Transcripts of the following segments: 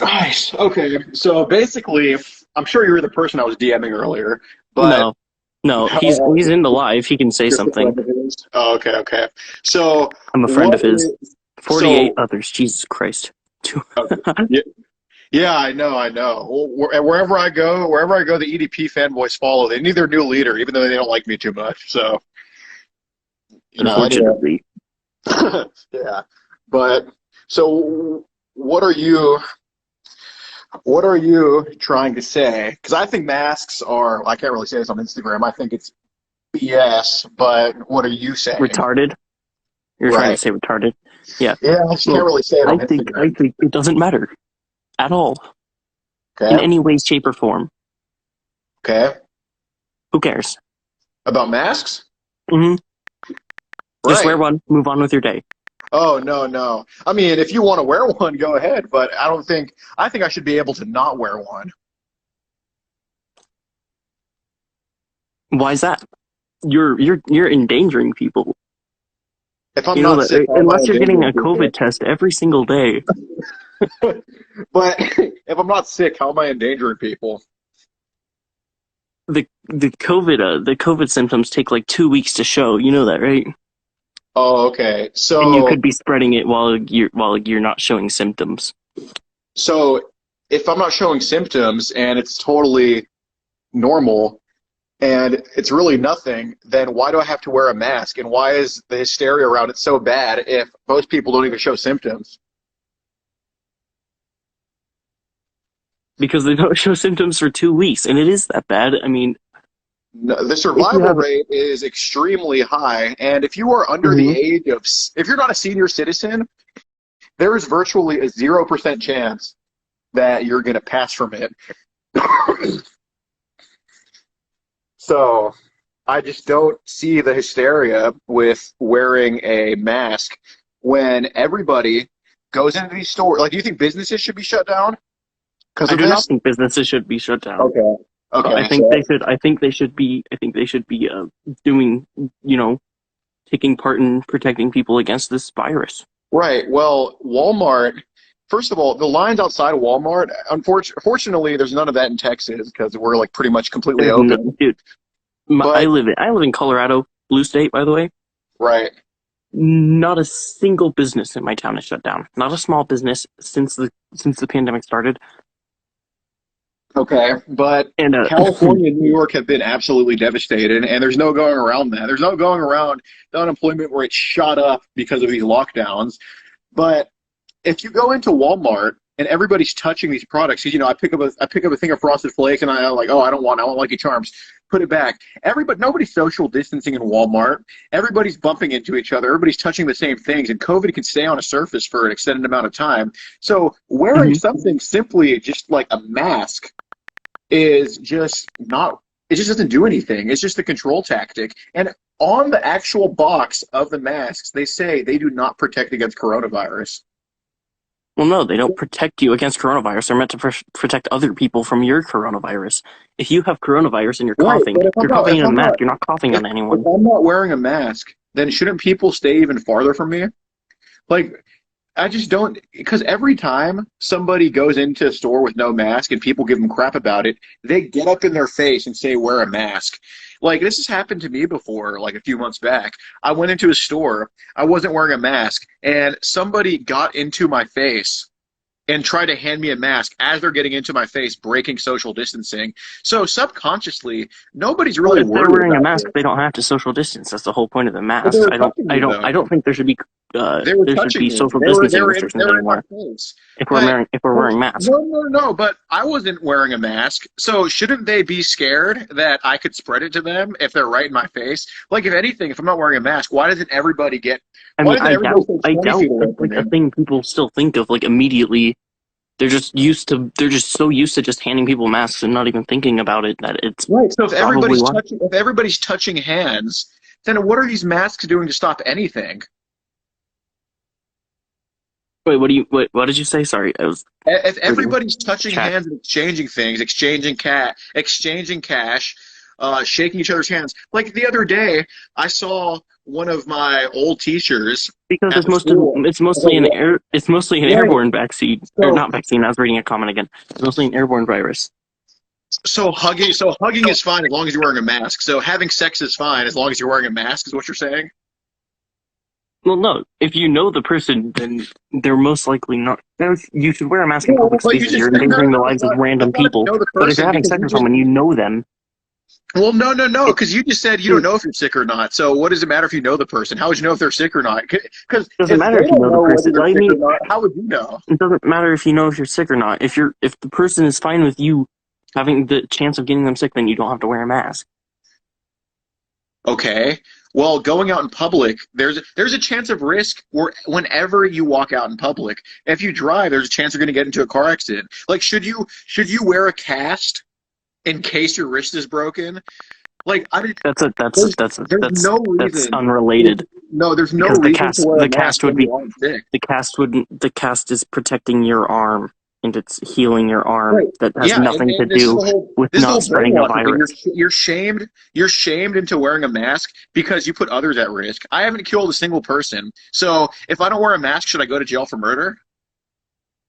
Nice. Okay. So basically, I'm sure you were the person I was DMing earlier, but No, no, he's in the live. He can say just a something. friend of his. Oh, okay, okay. So I'm a friend what of his. is 48 so? others. Jesus Christ. Okay. Yeah, yeah, I know, I know. Wherever I go, the EDP fanboys follow. They need their new leader, even though they don't like me too much. So anyway. Unfortunately. Yeah. But so, what are you? What are you trying to say? Because I think masks are. I can't really say this on Instagram. I think it's BS. But what are you saying? Retarded. You're trying to Right. say retarded. Yeah. Yeah, I just can't Well, really say it on I Instagram. think it doesn't matter at all in Okay. any way, shape, or form. Okay. Who cares? About masks? hmm Just wear Right. one. Move on with your day. Oh, no, no. I mean, if you want to wear one, go ahead. But I don't think. I think I should be able to not wear one. Why is that? You're endangering people. If I'm You know not that sick, how am I unless you're getting endangering a COVID people? test every single day. But if I'm not sick, how am I endangering people? The COVID symptoms take like 2 weeks to show. You know that, right? Oh, okay. And you So could be spreading it while you're not showing symptoms. So if I'm not showing symptoms and it's totally normal and it's really nothing, then why do I have to wear a mask? And why is the hysteria around it so bad if most people don't even show symptoms? Because they don't show symptoms for 2 weeks, and it is that bad. I mean, No, the if you survival have, rate is extremely high. And if you are under the Mhm. age of, if you're not a senior citizen, there is virtually a 0% chance that you're going to pass from it. So I just don't see the hysteria with wearing a mask when everybody goes into these stores. Like, do you think businesses should be shut down because I of do not this? think businesses should be shut down. Okay. I Okay. think they should. I think they should be. I think they should be doing. You know, taking part in protecting people against this virus. Right. Well, Walmart. First of all, the lines outside of Walmart. Unfortunately, there's none of that in Texas because we're like pretty much completely There's no, open. dude. But I live in Colorado, blue state, by the way. right. Not a single business in my town is shut down. Not a small business since the pandemic started. Okay, but And California and New York have been absolutely devastated, and there's no going around that. There's no going around the unemployment rate shot up because of these lockdowns. But if you go into Walmart and everybody's touching these products, because I pick up a thing of Frosted Flakes and I'm like, oh, I want Lucky Charms, put it back. Nobody's social distancing in Walmart. Everybody's bumping into each other. Everybody's touching the same things, and COVID can stay on a surface for an extended amount of time. So wearing mhm. something simply just like a mask is just not. It just doesn't do anything. It's just a control tactic. And on the actual box of the masks, they say they do not protect against coronavirus. Well, no, they don't protect you against coronavirus. They're meant to protect other people from your coronavirus. If you have coronavirus and Right, but you're coughing in a mask. You're not coughing on if anyone. I'm not wearing a mask, then shouldn't people stay even farther from me? Like, I just don't, because every time somebody goes into a store with no mask and people give them crap about it, they get up in their face and say, wear a mask. Like, this has happened to me before, like a few months back. I went into a store, I wasn't wearing a mask, and somebody got into my face and tried to hand me a mask as they're getting into my face, breaking social distancing. So subconsciously, nobody's Well, really if they're worried wearing a about mask, this. they don't have to social distance. That's the whole point of the But they masks. were touching me, though. I don't think they were there should touching be me. social They distancing were in they restrictions were in my anymore. face. But If we're wearing masks, no, no, no. But I wasn't wearing a mask, so shouldn't they be scared that I could spread it to them if they're right in my face? Like, if anything, if I'm not wearing a mask, why doesn't everybody get? I Why mean, doesn't everybody stay I 20 feet doubt away that's from like a me? thing people still think of like immediately. They're just so used to just handing people masks and not even thinking about it that it's Right. So probably why. if everybody's touching hands, then what are these masks doing to stop anything? Wait, what did you say? Sorry, I was If reading everybody's touching chat. hands and exchanging things, exchanging cash, shaking each other's hands. Like the other day, I saw one of my old teachers Because at the school. it's mostly an Right. airborne vaccine, or So not vaccine. I was reading a comment again. It's mostly an airborne virus. hugging is fine as long as you're wearing a mask. So having sex is fine as long as you're wearing a mask, is what you're saying? Well, no. If you know the person, then they're most likely not. You should wear a mask in Well, public but you spaces. just You're said no, endangering the no, lives of it's random not if you people. know the But if you're person having because sex you with just someone, you know them. well, no, It, because you just said you don't it know if you're sick or not. So what does it matter if you know the person? How would you know if they're sick or not? Because doesn't if matter they if you don't know the know whether person. they're I sick or mean, not, how would you know? it doesn't matter if you know if you're sick or not. If the person is fine with you having the chance of getting them sick, then you don't have to wear a mask. Okay. Well, going out in public, there's a chance of risk whenever you walk out in public. If you drive, there's a chance you're going to get into a car accident. Like, should you wear a cast in case your wrist is broken? Like, I mean, That's a that's there's that's there's no that's reason. unrelated No, there's no because reason to wear a the mask cast would when you be aren't sick. the cast is protecting your arm and it's healing your arm. Right. That has Yeah, nothing to and do with this is the not whole spreading a brainwashing thing. virus. You're shamed into wearing a mask because you put others at risk. I haven't killed a single person. So if I don't wear a mask, should I go to jail for murder?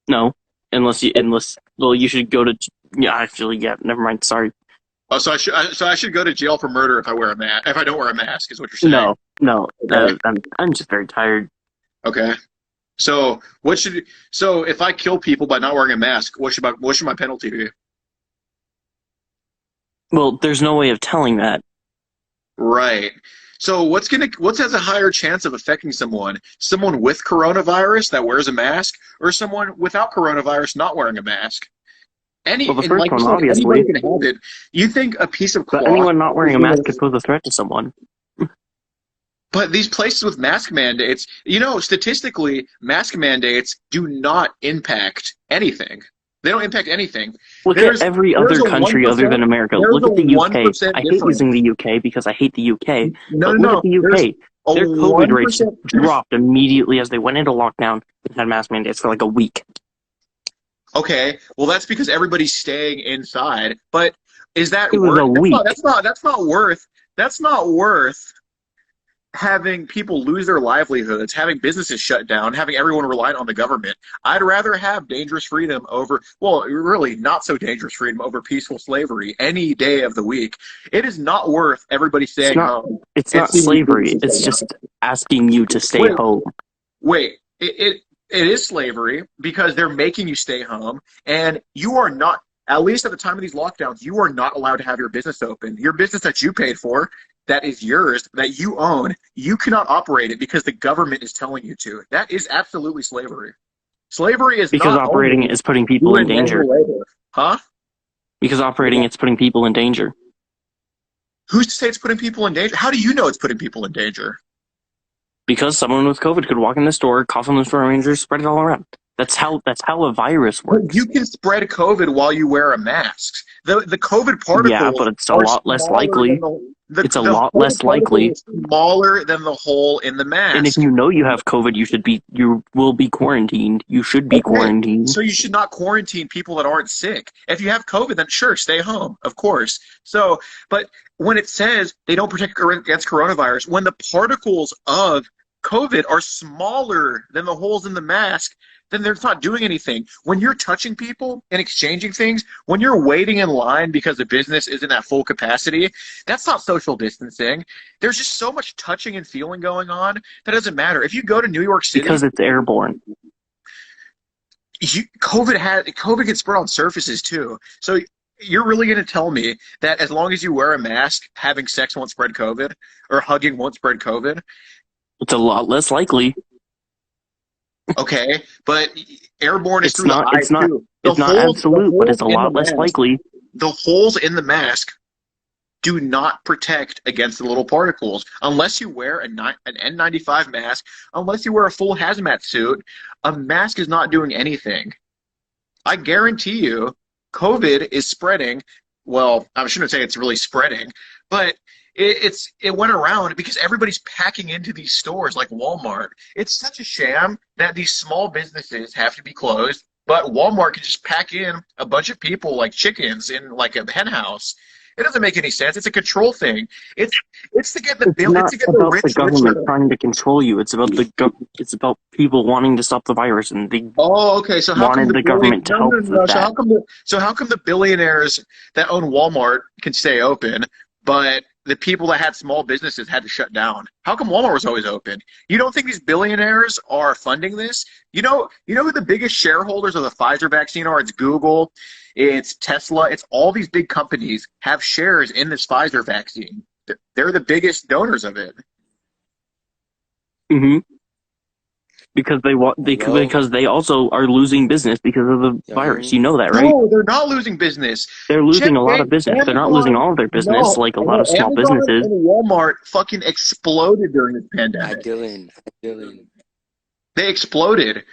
No, unless well, you should go to yeah. Actually, yeah. Never mind. Sorry. Oh, so I should go to jail for murder if I wear a mask if I don't wear a mask is what you're saying. No. Okay. I'm just very tired. Okay. So so if I kill people by not wearing a mask, what should my penalty be? Well, there's no way of telling that Right. So what has a higher chance of affecting someone? Someone with coronavirus that wears a mask, or someone without coronavirus not wearing a mask? Well, the And first like you one, said, anybody obviously, can have it. You think a piece of but cloth anyone not wearing is a gonna mask could pose a threat to someone. but these places with mask mandates, statistically, mask mandates do not impact anything. They don't impact anything. Look at There's every there's other a one country other than percent America. there's Look a at the one UK. percent I hate difference. using the UK because I hate the UK. No, But no, look at no. the There's UK. a Their COVID one rates percent. dropped immediately as they went into lockdown and had mask mandates for like a week. Okay, well that's because everybody's staying inside. But is that It was worth? a week. That's not worth having people lose their livelihoods, having businesses shut down, having everyone reliant on the government. I'd rather have dangerous freedom over, well, really not so dangerous freedom over peaceful slavery any day of the week. It is not worth everybody It's staying not. home It's and not seeing these slavery. businesses It's shut down. just asking you to stay Wait, home. wait. It is slavery because they're making you stay home, and you are not. At least at the time of these lockdowns, you are not allowed to have your business open. Your business that you paid for, that is yours, that you own, you cannot operate it because the government is telling you to. That is absolutely slavery. Slavery is Because not operating only it is putting people in doing danger. manual labor. Huh? Because operating it's putting people in danger. Who's to say it's putting people in danger? How do you know it's putting people in danger? Because someone with COVID could walk in the store, cough on the store manager, spread it all around. That's how a virus But works. you can spread COVID while you wear a mask. The COVID Yeah, particles but it's a are lot less smaller than likely. It's a the lot COVID less particle likely. is smaller than the hole in the And if mask. you know you have COVID, you will be quarantined. You should be Okay, quarantined. so you should not quarantine people that aren't sick. If you have COVID, then sure, stay home, of course. So, but when it says they don't protect against coronavirus, when the particles of COVID are smaller than the holes in the mask, then they're not doing anything. When you're touching people and exchanging things, when you're waiting in line because the business isn't at full capacity, that's not social distancing. There's just so much touching and feeling going on that doesn't matter. If you go to New York City, Because it's airborne. COVID gets spread on surfaces too. So you're really going to tell me that as long as you wear a mask, having sex won't spread COVID or hugging won't spread COVID? It's a lot less likely. Okay, but airborne is It's through the not. eyes It's not. too. It's not absolute, but it's a In the lot less mask, likely. the holes in the mask do not protect against the little particles unless you wear an N95 mask, unless you wear a full hazmat suit. A mask is not doing anything. I guarantee you, COVID is spreading. Well, I shouldn't say it's really spreading, but it went around because everybody's packing into these stores like Walmart. It's such a sham that these small businesses have to be closed, but Walmart can just pack in a bunch of people like chickens in like a hen house. It doesn't make any sense. It's a control thing. It's to get the It's not it's to get the about the rich government richer. trying to control you. It's about it's about people wanting to stop the virus, and they Oh, okay. So how come wanted the the billion? government to No, no, help no, with no. that. So how come the billionaires that own Walmart can stay open, but the people that had small businesses had to shut down? How come Walmart was always open? You don't think these billionaires are funding this? You know who the biggest shareholders of the Pfizer vaccine are? It's Google, it's Tesla, it's all these big companies have shares in this Pfizer vaccine. They're the biggest donors of it. Hmm. Because Hello? because they also are losing business because of the Y'all hear virus. me? You know that, right? No, they're not losing business. They're Jeff losing a lot Bezos, of business. They're not losing Amazon, all of their business, no, like a lot no, of small Amazon businesses. and Walmart fucking exploded during this Hi, pandemic. Dylan. Hi, Dylan. They exploded.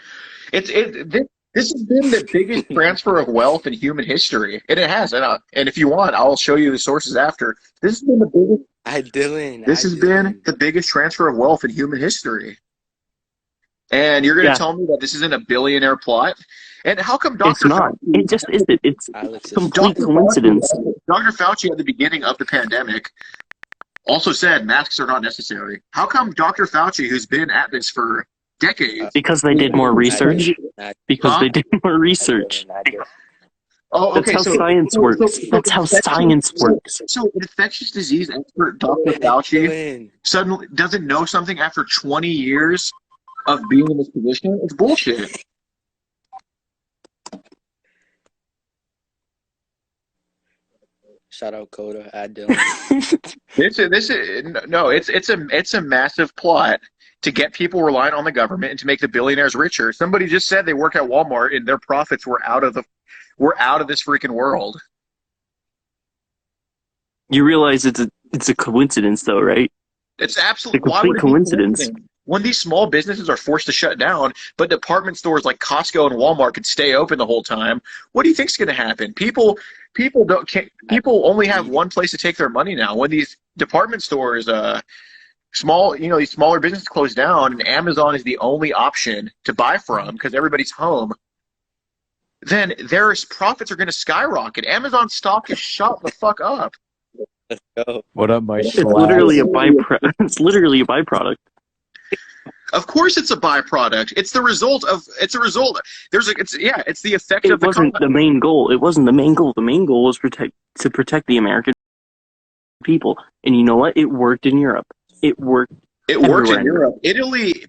This has been the biggest transfer of wealth in human history, and it has. And if you want, I'll show you the sources after. This has been the biggest. Hi, Dylan. This Hi, has been Dylan. the biggest transfer of wealth in human history. And you're going to Yeah, tell me that this isn't a billionaire plot? And how come it's Dr. not. It Fauci, just isn't. It's Alex is complete Dr. funny. Fauci, coincidence Dr. Fauci at the beginning of the pandemic also said masks are not necessary. How come Dr. Fauci, who's been at this for Uh, decades, because they is did more not research. Dylan. Not, Because huh? they did more not research. Dylan. Not Dylan. Oh, That's okay. how science works. That's how science works. So infectious disease expert Dr. Hi, Fauci Dylan. suddenly doesn't know something after 20 years of being in this position? It's bullshit. Shout out Coda. Hi, Dylan. It's a massive plot to get people reliant on the government and to make the billionaires richer. Somebody just said they work at Walmart and their profits were out of this freaking world. You realize it's a coincidence, though, right? It's It's a absolutely, why complete would it be coincidence. coincidence? When these small businesses are forced to shut down, but department stores like Costco and Walmart could stay open the whole time, what do you think's going to happen? I People only have believe one place to take their money now. When these department stores, these smaller businesses close down, and Amazon is the only option to buy from because everybody's home, then their profits are going to skyrocket. Amazon stock is shot the fuck up. Let's go. What up, my It's literally a schlags? It's literally a byproduct. Of course, it's a byproduct. It's the result of. It's a result. It's the effect It of the. wasn't the main goal. It wasn't the main goal. The main goal was to protect the American people. And you know what? It worked in Europe. It worked It worked everywhere in Europe. Italy.